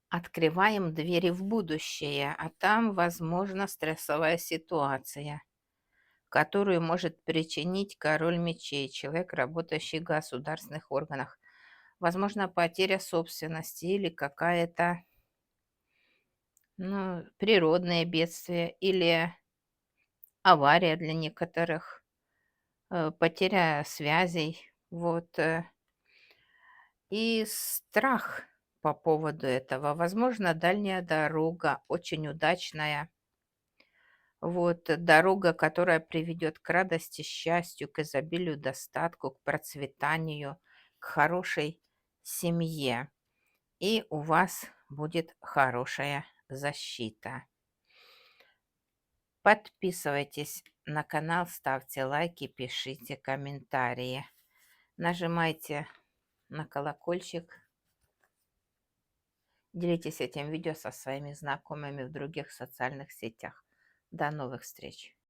Открываем двери в будущее, а там, возможно, стрессовая ситуация, которую может причинить король мечей, человек, работающий в государственных органах. Возможно, потеря собственности или какая-то, природное бедствие или авария для некоторых, потеря связей. И страх по поводу этого. Возможно, дальняя дорога, очень удачная. Дорога, которая приведет к радости, счастью, к изобилию, достатку, к процветанию, к хорошей семье. И у вас будет хорошая защита. Подписывайтесь на канал, ставьте лайки, пишите комментарии. Нажимайте на колокольчик. Делитесь этим видео со своими знакомыми в других социальных сетях. До новых встреч!